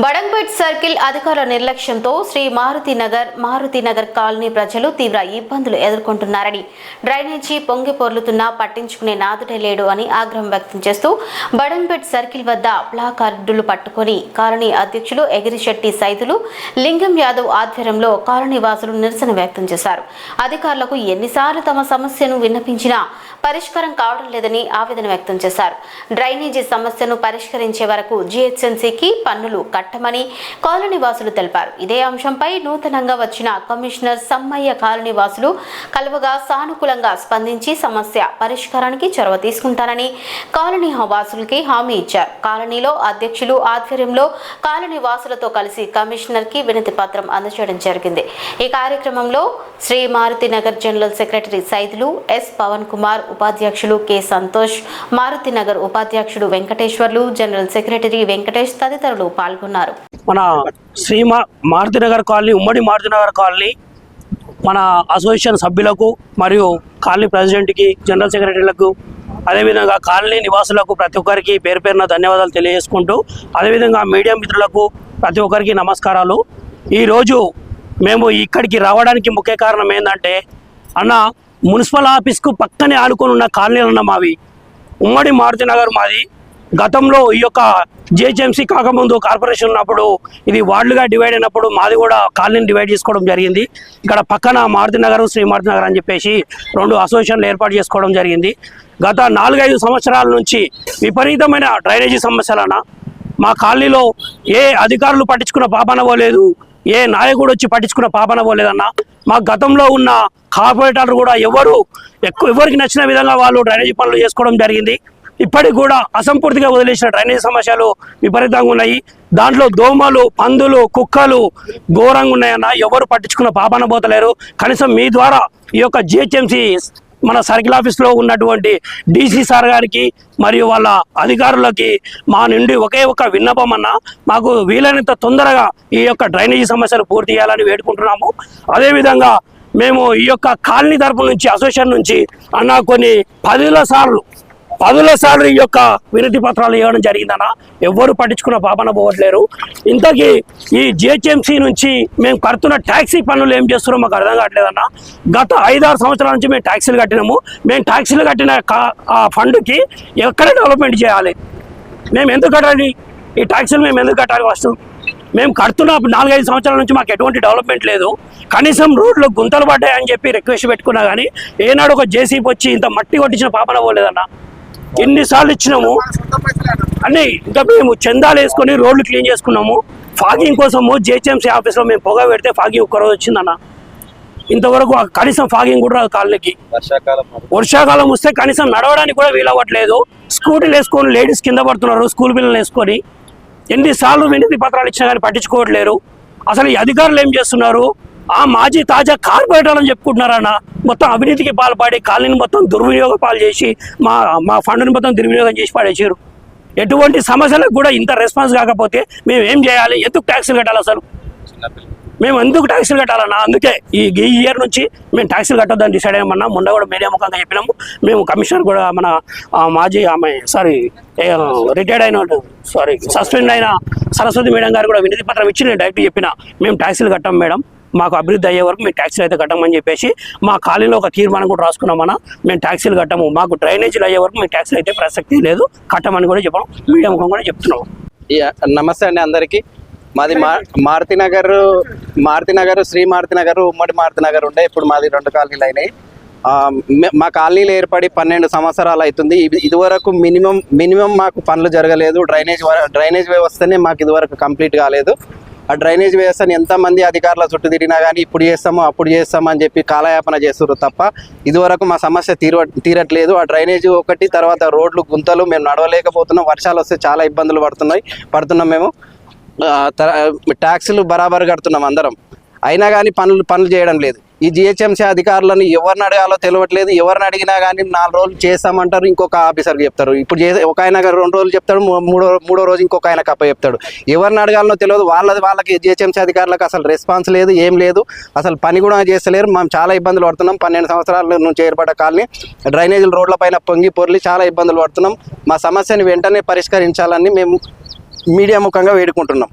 Badangpet circle అధికారుల నిర్లక్ష్యంతో Shri Maruthi Nagar colony ప్రజలు తీవ్ర ఇబ్బందులు ఎదుర్కొంటున్నారని, డ్రైనేజీ పొంగి పొర్లుతున్నా పట్టించుకునే నాదుడే లేడు అని ఆగ్రహం వ్యక్తం చేస్తూ బడంపేట్ సర్కిల్ వద్ద ప్లాకార్డులు పట్టుకొని కాలనీ అధ్యక్షులు ఎగిరిశెట్టి సైదులు లింగం యాదవ్ ఆధ్వర్యంలో కాలనీ వాసులు నిరసన వ్యక్తం చేశారు. అధికారులకు ఎన్నిసార్లు తమ సమస్యను విన్నపించినా పరిష్కారం కావడం లేదని ఆవేదన వ్యక్తం చేశారు. డ్రైనేజీ సమస్యను పరిష్కరించే వరకు జీహెచ్ఎంసీకి పన్నులు కట్టమని కాలనీ వాసులు తెలిపారు. ఇదే అంశంపై నూతనంగా వచ్చిన కమిషనర్ సమ్మయ్య కాలనీ వాసులు కలువగా సానుకూలంగా స్పందించి సమస్య పరిష్కారానికి చొరవ తీసుకుంటారని కాలనీ వాసులకి హామీ ఇచ్చారు. కాలనీలో అధ్యక్షులు ఆధ్వర్యంలో కాలనీ వాసులతో కలిసి కమిషనర్ కి వినతి పత్రం అందజేయడం జరిగింది. ఈ కార్యక్రమంలో Shri Marutinagar general secretary Saidulu, S Pavan Kumar, ఉపాధ్యక్షులు కె సంతోష్, మారుతినగర్ ఉపాధ్యక్షుడు వెంకటేశ్వర్లు, జనరల్ సెక్రటరీ వెంకటేష్ తదితరులు పాల్గొన్నారు. మన శ్రీ మారుతినగర్ కాలనీ, ఉమ్మడి మారుతినగర్ కాలనీ మన అసోసియేషన్ సభ్యులకు మరియు కాలనీ ప్రెసిడెంట్కి, జనరల్ సెక్రటరీలకు, అదేవిధంగా కాలనీ నివాసులకు ప్రతి ఒక్కరికి పేరు పేరున ధన్యవాదాలు తెలియజేసుకుంటూ, అదేవిధంగా మీడియా మిత్రులకు ప్రతి ఒక్కరికి నమస్కారాలు. ఈరోజు మేము ఇక్కడికి రావడానికి ముఖ్య కారణం ఏంటంటే, అన్న మున్సిపల్ ఆఫీస్కు పక్కనే ఆడుకొని ఉన్న కాలనీలు అన్న మావి. ఉమ్మడి మారుతినగర్ మాది. గతంలో ఈ యొక్క జిహెచ్ఎంసీ కాకముందు కార్పొరేషన్ ఉన్నప్పుడు ఇది వార్డులుగా డివైడ్ అయినప్పుడు మాది కూడా కాలనీని డివైడ్ చేసుకోవడం జరిగింది. ఇక్కడ పక్కన మారుతినగర్, శ్రీ మారుతినగర్ అని చెప్పేసి 2 అసోసియేషన్లు ఏర్పాటు చేసుకోవడం జరిగింది. గత 4-5 సంవత్సరాల నుంచి విపరీతమైన డ్రైనేజీ సమస్యలన మా కాలనీలో ఏ అధికారులు పట్టించుకున్న పాపన పోలేదు, ఏ నాయకుడు వచ్చి పట్టించుకున్న పాపన పోలేదన్న. మా గతంలో ఉన్న కార్పొరేటర్లు కూడా ఎవరికి నచ్చిన విధంగా వాళ్ళు డ్రైనేజీ పనులు చేసుకోవడం జరిగింది. ఇప్పటికి కూడా అసంపూర్తిగా వదిలేసిన డ్రైనేజీ సమస్యలు విపరీతంగా ఉన్నాయి. దాంట్లో దోమలు, పందులు, కుక్కలు ఘోరంగా ఉన్నాయన్న. ఎవరు పట్టించుకున్న పాపన పోతలేరు. కనీసం మీ ద్వారా ఈ యొక్క జిహెచ్ఎంసీ మన సర్కిల్ ఆఫీస్లో ఉన్నటువంటి డీసీ సార్ గారికి మరియు వాళ్ళ అధికారులకి మా నుండి ఒకే ఒక విన్నపం అన్న, మాకు వీలైనంత తొందరగా ఈ యొక్క డ్రైనేజీ సమస్యలు పూర్తి చేయాలని వేడుకుంటున్నాము. అదేవిధంగా మేము ఈ యొక్క కాలనీ తరపు నుంచి, అసోసియేషన్ నుంచి అన్న కొన్ని 10 సార్లు ఈ యొక్క వినతి పత్రాలు ఇవ్వడం జరిగిందన్న. ఎవ్వరు పట్టించుకున్న పాపన పోవట్లేరు. ఇంతకీ ఈ జిహెచ్ఎంసీ నుంచి మేము కడుతున్న ట్యాక్సీ పన్నులు ఏం చేస్తున్నారో మాకు అర్థం కావట్లేదన్న. గత 5-6 సంవత్సరాల నుంచి మేము ట్యాక్సీలు కట్టినాము. మేము ట్యాక్సీలు కట్టిన ఆ ఫండ్కి ఎక్కడ డెవలప్మెంట్ చేయాలి? మేము ఎందుకు కట్టాలి? ఈ ట్యాక్సీలు మేము ఎందుకు కట్టాలి? ఫస్ట్ మేము కడుతున్న 4-5 సంవత్సరాల నుంచి మాకు ఎటువంటి డెవలప్మెంట్ లేదు. కనీసం రోడ్లు గుంతలు పడ్డాయని చెప్పి రిక్వెస్ట్ పెట్టుకున్నా కానీ ఏనాడు ఒక జేసీబీ వచ్చి ఇంత మట్టి కొట్టించిన పాపన పోలేదన్న. ఎన్నిసార్లు ఇచ్చినాము అన్నీ. ఇంకా మేము చందాలు వేసుకొని రోడ్లు క్లీన్ చేసుకున్నాము. ఫాగింగ్ కోసము జిహెచ్ఎంసీ ఆఫీస్లో మేము పొగ పెడితే ఫాగింగ్ ఒక్కరోజు వచ్చిందన్న. ఇంతవరకు కనీసం ఫాగింగ్ కూడా రాదు కాలనీకి. వర్షాకాలం వస్తే కనీసం నడవడానికి కూడా వీలవ్వట్లేదు. స్కూటీలు వేసుకొని లేడీస్ కింద పడుతున్నారు, స్కూల్ పిల్లలు వేసుకొని. ఎన్నిసార్లు వినతి పత్రాలు ఇచ్చినా కానీ పట్టించుకోవట్లేరు. అసలు ఈ అధికారులు ఏం చేస్తున్నారు? ఆ మాజీ తాజా కార్పొరేటర్లను చెప్పుకుంటున్నారన్న. మొత్తం అవినీతికి పాల్పడి కాలనీని మొత్తం దుర్వినియోగ పాలు చేసి మా ఫండ్ని మొత్తం దుర్వినియోగం చేసి పడేసారు. ఎటువంటి సమస్యలకు కూడా ఇంత రెస్పాన్స్ కాకపోతే మేము ఏం చేయాలి? ఎందుకు ట్యాక్సీలు కట్టాలి? అసలు మేము ఎందుకు ట్యాక్సీలు కట్టాలన్నా? అందుకే ఈ ఇయర్ నుంచి మేము ట్యాక్సీలు కట్టొద్దని డిసైడ్ అయ్యామన్నా. మొన్న కూడా మీడియా ముఖంగా చెప్పినాము. మేము కమిషనర్ కూడా మన మాజీ రిటైర్డ్ అయిన సస్పెండ్ అయిన సరస్వతి మేడం గారు కూడా వినతి పత్రం ఇచ్చి నేను డైరెక్ట్ చెప్పిన, మేము ట్యాక్సీలు కట్టాం మేడం, మాకు అభివృద్ధి అయ్యే వరకు మేము ట్యాక్సీలు అయితే కట్టమని చెప్పేసి మా కాలనీలో ఒక తీర్మానం కూడా రాసుకున్నామన్నా. మేము ట్యాక్సీలు కట్టము, మాకు డ్రైనేజీలు అయ్యే వరకు మేము ట్యాక్సీలు అయితే ప్రసక్తి లేదు, కట్టమని కూడా చెప్పాము. మీడియా ముఖం కూడా చెప్తున్నాము. నమస్తే అండి అందరికీ. మాది మారుతినగర్, శ్రీ మారుతినగర్, ఉమ్మడి మారుతినగర్ ఉండే. ఇప్పుడు మాది 2 కాలనీలు అయినాయి. మా కాలనీలు ఏర్పడి 12 సంవత్సరాలు అవుతుంది. ఇదివరకు మినిమం మాకు పనులు జరగలేదు. డ్రైనేజ్ వ్యవస్థనే మాకు ఇదివరకు కంప్లీట్ కాలేదు. ఆ డ్రైనేజ్ వ్యవస్థని ఎంతమంది అధికారుల చుట్టూ తిరిగినా కానీ ఇప్పుడు చేస్తాము అప్పుడు చేస్తాము అని చెప్పి కాలయాపన చేస్తున్నారు తప్ప ఇదివరకు మా సమస్య తీరట్లేదు. ఆ డ్రైనేజ్ ఒకటి, తర్వాత రోడ్లు గుంతలు, మేము నడవలేకపోతున్నాం. వర్షాలు వస్తే చాలా ఇబ్బందులు పడుతున్నాం మేము. ట్యాక్సీలు బరాబర్ కడుతున్నాం అందరం, అయినా కానీ పనులు చేయడం లేదు. ఈ జిహెచ్ఎంసీ అధికారులను ఎవరిని అడగాలో తెలియట్లేదు. ఎవరిని అడిగినా కానీ 4 రోజులు చేస్తామంటారు, ఇంకొక ఆఫీసర్కి చెప్తారు. ఇప్పుడు ఒక ఆయన 2 రోజులు చెప్తాడు, మూడో రోజు ఇంకొక ఆయన కప్ప చెప్తాడు. ఎవరిని అడగాలనో తెలియదు. వాళ్ళకి జిహెచ్ఎంసీ అధికారులకు అసలు రెస్పాన్స్ లేదు, ఏం లేదు. అసలు పని కూడా చేస్తలేరు. మేము చాలా ఇబ్బందులు పడుతున్నాం. 12 సంవత్సరాల నుంచి ఏర్పడ్డ కాలనీ డ్రైనేజీల రోడ్ల పైన పొంగి పొర్లి చాలా ఇబ్బందులు పడుతున్నాం. మా సమస్యని వెంటనే పరిష్కరించాలని మేము మీడియా ముఖంగా వేడుకుంటున్నాం.